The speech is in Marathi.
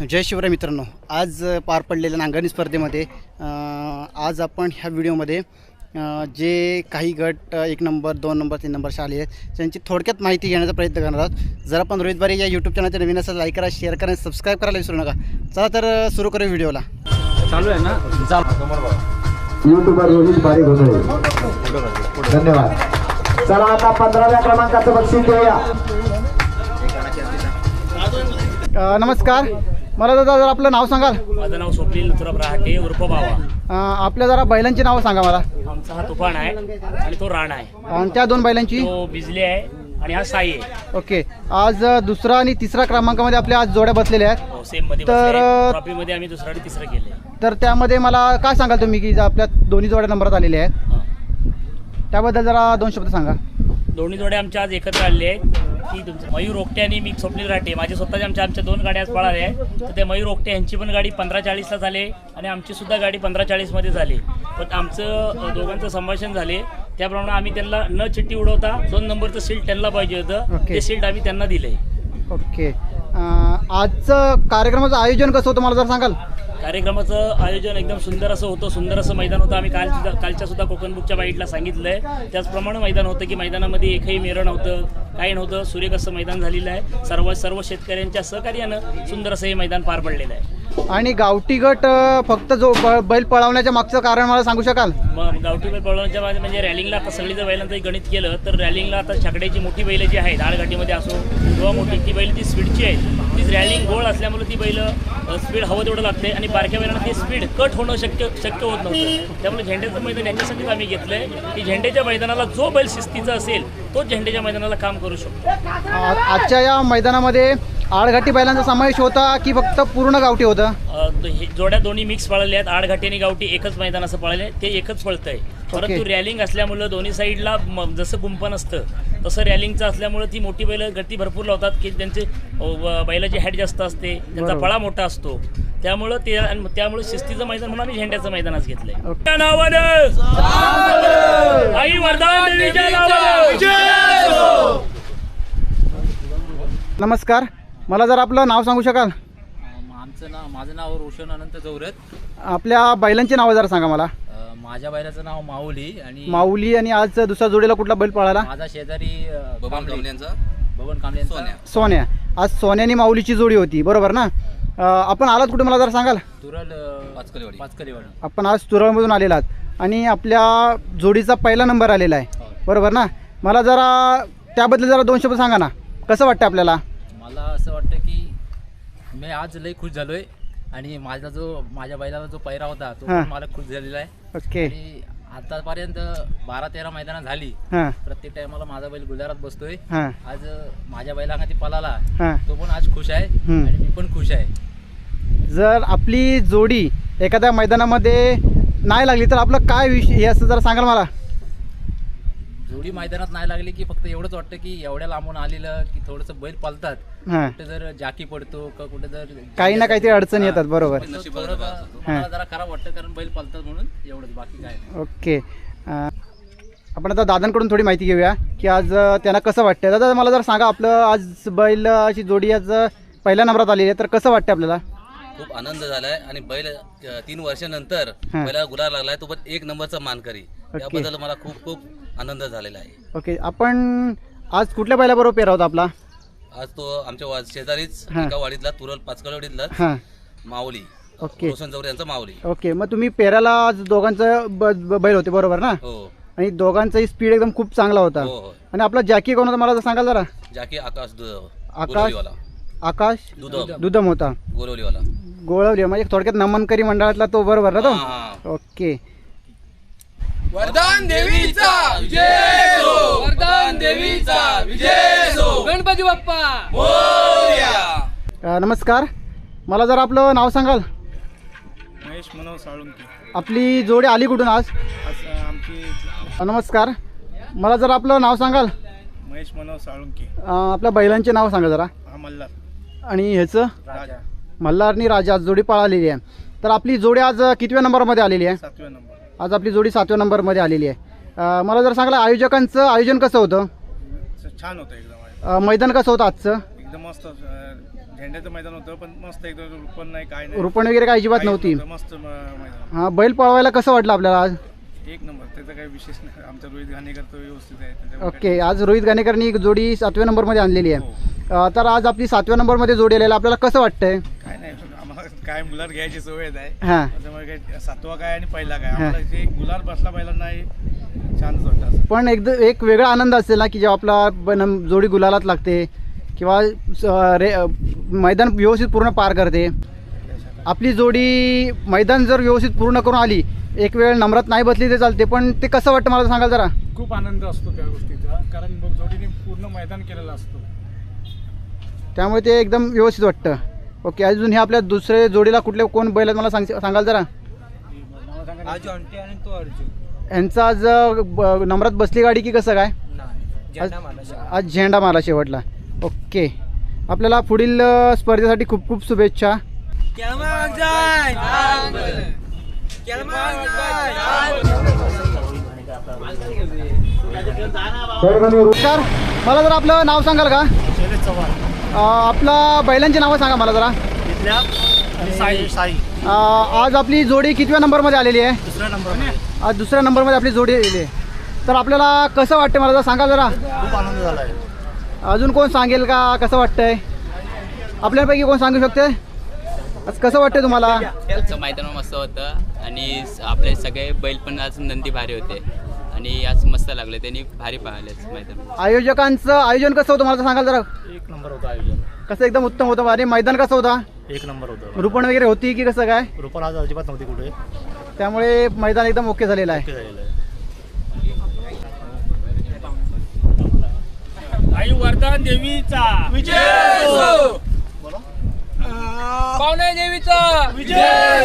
जय शिवराय मित्रांनो, आज पार पडलेल्या नांगरणी स्पर्धेमध्ये आज आपण ह्या व्हिडिओमध्ये जे काही गट 1 नंबर 2 नंबर 3 नंबरचे आले आहेत त्यांची थोडक्यात माहिती घेण्याचा प्रयत्न करणार आहोत। जर आपण रोहित बारे या यूट्यूब चॅनलचे नवीन असेल लाईक करा, शेअर करा, सबस्क्राईब करायला विसरू नका। चला तर सुरू करूया व्हिडिओला। चालू आहे ना? यूट्यूबर रोहित बारे घोगळे, धन्यवाद। चला आता 15व्या क्रमांकाचं बक्षीस देऊया। नमस्कार, मला जरा आपलं नाव सांगाल? माझं नाव स्वप्नील नथुराम रहाटे उर्फ बावा। आपल्या जरा बैलांची नावं सांगा मला। आमचा हा तुफान आहे आणि तो राणा आहे आणि त्या दोन बैलांची? तो बिजली आहे आणि हा साई आहे। ओके, आज दुसरा आणि तिसरा क्रमांकामध्ये आपल्या आज जोड्या बसलेल्या आहेत। सेम मध्ये तर ट्रॉफी मध्ये आम्ही दुसरा आणि तिसरं केले। तर त्यामध्ये मला काय सांगाल तुम्ही की आपल्या दोन्ही जोड्या नंबरात आलेल्या आहेत, त्याबद्दल जरा 2 शब्द सांगा। दोन्ही जोड्या आमच्या आज एकत्र आलेले आहेत की तुमचं मयूर ओकटे आणि मी स्वप्नील राहटे माझे स्वतःचे आमच्या 2 गाड्या आज पळाल्या आहेत। तर ते मयूर ओकटे यांची पण गाडी 15:40ला झाली आणि आमची सुद्धा गाडी 15:40 मध्ये झाली। पण आमचं दोघांचं संभाषण झाले, त्याप्रमाणे आम्ही त्यांना न चिठ्ठी उडवता 2 नंबरचं सीट त्यांना पाहिजे होतं, ते सीट आम्ही त्यांना दिले। ओके, आजचं कार्यक्रमाचं आयोजन कसं होतं मला जर सांगाल? कार्यक्रमाचं आयोजन एकदम सुंदर असं होतं, सुंदर असं मैदान होतं। आम्ही कालच्या सुद्धा कोकण बुकच्या बाईटला सांगितलंय त्याचप्रमाणे मैदान होतं की मैदानामध्ये एकही मेरं नव्हतं, काही नव्हतं, सुरेख असं मैदान झालेलं आहे। सर्व शेतकऱ्यांच्या सहकार्यानं सुंदर असं हे मैदान पार पडलेलं आहे। आणि गावठी गट फक्त जो बैल पळवण्याच्या मागचं कारण मला सांगू शकाल? मग गावठी बैल पळवण्याच्या म्हणजे रॅलिंगला आता सगळी जर बैलांचं गणित केलं तर रॅलिंगला आता छकड्याची मोठी बैल जी आहेत आडघाटीमध्ये असो किंवा मोठी ती बैल ती स्पीडची आहे, ती रॅलिंग गोळ असल्यामुळे ती बैल स्पीड हवं तेवढं लागते आणि बारक्या बैलांना ती स्पीड कट होणं शक्य होत नव्हतं। त्यामुळे झेंड्याचं मैदान यांच्यासाठीच आम्ही घेतलंय की झेंड्याच्या मैदानाला जो बैल शिस्तीचा असेल तो झेंड्याच्या मैदानाला काम करू शकतो। आजच्या या मैदानामध्ये आडघाटी बैलांचा समावेश होता की फक्त पूर्ण गावठी होतं? जोड्या दोन्ही मिक्स पळाले आहेत, आडघाटी आणि गावठी एकच मैदान असं पळाले, ते एकच पळतंय। परंतु रॅलिंग असल्यामुळं दोन्ही साईडला जसं कुंपण असतं तसं रॅलिंगचं असल्यामुळं ती मोठी बैलं गती भरपूर लावतात की त्यांचे बैलाची हॅट जास्त असते, त्यांचा पळा मोठा असतो, त्यामुळे शिस्तीचं मैदान म्हणून आम्ही झेंड्याचं मैदानच घेतलंय। नमस्कार, मला जर आपलं नाव सांगू शकाल? माझं नाव रोशन अनंत चौरत। आपल्या बैलांची नावं जरा सांगा मला। माझ्या बैलाचं नाव माऊली आणि आज दुसऱ्या जोडीला कुठला बैल पळाला? माझा शेजारी बबन कांबळे सोन्या। आज सोन्या आणि माऊलीची जोडी होती, बरोबर ना? आपण आलात कुठे मला जरा सांगाल? तुरल पाचकलेवाडी। आपण आज तुरळमधून आलेला आहात आणि आपल्या जोडीचा पहिला नंबर आलेला आहे, बरोबर ना? मला जरा त्याबद्दल जरा 2 शब्द सांगा ना, कसं वाटतं आपल्याला? मला असं वाटतं की मी आज लई खुश झालोय आणि माझ्या बैलाला जो पैरा होता तो पण मला खुश झालेला आहे। ओके, आणि आतापर्यंत 12-13 मैदानं झाली, प्रत्येक टायमाला माझा बैल गुजरात बसतोय। आज माझ्या बैलांना ती पळाला, तो पण आज खुश आहे आणि मी पण खुश आहे। जर आपली जोडी एखाद्या मैदानामध्ये नाही लागली तर आपलं काय विषय हे असं जरा सांगाल मला? जोडी मैदानात नाही लागली की फक्त एवढंच वाटतं की एवढ्या लांबून आलेलं की थोडंसं बैल पळतात, कुठे जर जाकी पडतो का कुठे जर काही ना काहीतरी अडचणी येतात, बरोबर? मला जरा खराब वाटतं कारण बैल पळतात म्हणून, एवढंच, बाकी काय नाही। ओके, आपण आता दादांकडून थोडी माहिती घेऊया की आज त्यांना कसं वाटतं। दादा मला जरा सांगा, आपलं आज बैलाची जोडी आज पहिल्या नंबरात आलेली आहे, तर कसं वाटतं आपल्याला? खूप आनंद झालाय आणि बैल 3 वर्षानंतर बैलाला गुलाल लागलाय, तो पण 1 नंबरचा मानकरी, त्याबद्दल मला खूप आनंद झालेला आहे। ओके, आपण आज कुठल्या बैलाबरोबर पेरा होता आपला? आज तो आमच्या शेजारीच एका वाडीतला तुरल पाचकलवाडीतला माऊली, ओके, रोशन चौरे यांचा माऊली। ओके, मग तुम्ही पेराला आज दोघांचं बैल होते, बरोबर ना? हो, आणि दोघांचाही स्पीड एकदम खूप चांगला होता। हो। आणि आपला जॅकी कोण होता मला जर सांगाल जरा? जाकी आकाश दुधम होता, गोळवली, म्हणजे थोडक्यात नमनकरी मंडळातला तो, बरोबर ना तो? ओके, वरदान देवीचा विजय हो, वरदान देवीचा विजय हो, गणपती बाप्पा मोरया। नमस्कार, मला जरा आपलं नाव सांगाल? महेश मनोहर साळुंके। आपली जोडी आली कुठून आज? आमची नमस्कार, मला जरा आपलं नाव सांगाल? महेश मनोहर साळुंके। आपल्या बैलांचे नाव सांगा जरा। हा मल्हार आणि ह्याचं? राजा। मल्हार आणि राजा आज जोडी पळालेली आहे, तर आपली जोडी आज कितव्या नंबरमध्ये आलेली आहे? 7व्या नंबर। आज आपली जोडी 7व्या नंबरमध्ये आलेली आहे। मला जर सांगला आयोजकांचं आयोजन कसं होतं? छान होतं एकदम, मैदान कसं होतं आजचं? एकदम मस्त, झेंड्याचं मैदान होतं पण मस्त एकदम रुपण नाही काय नाही रुपण वगैरे काय अजिबात काहीच नव्हती. नव्हतं, मस्त मैदान हां, बैल पळवायला कसं वाटलं आपल्याला आज? एक नंबर. त्याचा काही विशेष नाही. आमचा रोहित घाणेकर तो व्यवस्थित आहे त्याच्यामुळे ओके, आज रोहित गाणेकरनी एक जोडी 7व्या नंबरमध्ये आणलेली आहे. तर आज आपली 7व्या नंबरमध्ये जोडी आलेला आपल्याला कसं वाटतंय? काय नाही आम्हाला काय गुलाल घ्यायची सवय आहे हां, त्याच्यामुळे काय 7वा काय आणि पहिला काय आम्हाला जे गुलाल बसला पहिल्यांदा नाही छानच वाटतं असं. पण एक वेगळा आनंद असेल ना की जेव्हा आपला जोडी गुलालात लागते किंवा मैदान व्यवस्थित पूर्ण पार करते. आपली जोडी मैदान जर व्यवस्थित पूर्ण करून आली, एक वेळ नम्रात नाही बसली ते चालते, पण ते कसं वाटतं मला सांगाल जरा? खूप आनंद असतो त्या गोष्टीचा, कारण मग जोडीने पूर्ण मैदान केलेलं असतं. त्यामुळे ते एकदम व्यवस्थित वाटतं. ओके, अजून हे आपल्या दुसऱ्या जोडीला कोण बैल आहेत मला सांगाल जरा? यांचा आज नम्रात बसली गाडी की कसं काय? आज झेंडा मारला शेवटला. ओके, आपल्याला पुढील स्पर्धेसाठी खूप खूप शुभेच्छा. नमस्कार, मला जरा आपलं नाव सांगाल का? आपला बैलांची नावं सांगा मला जरा. आज आपली जोडी कितव्या नंबरमध्ये आलेली आहे? आज दुसऱ्या नंबरमध्ये आपली जोडी आलेली आहे. तर आपल्याला कसं वाटतं मला जरा सांगा जरा. खूप आनंद झाला आहे. अजून कोण सांगेल का कसं वाटतंय? आपल्यापैकी कोण सांगू शकते? आज कसं वाटतंय तुम्हाला? आजचं मैदान मस्त होतं आणि आपले सगळे बैल पण आज नंदी भारी होते आणि आज मस्त लागले, त्यांनी भारी पाहिले मैदान. आयोजकांचं आयोजन कसं होतं मला सांगाल जरा? एक नंबर होतं आयोजन. कसं एकदम उत्तम होतं. आणि मैदान कसं होता? एक नंबर होतं. रुपण वगैरे होती की कसं काय? रुपण आज अजिबात नव्हती कुठे. त्यामुळे मैदान एकदम ओके झालेलं आहे. ओके झालेलं आहे. आई वर्धन देवीचा विजय, पावणे देवीचा विजय.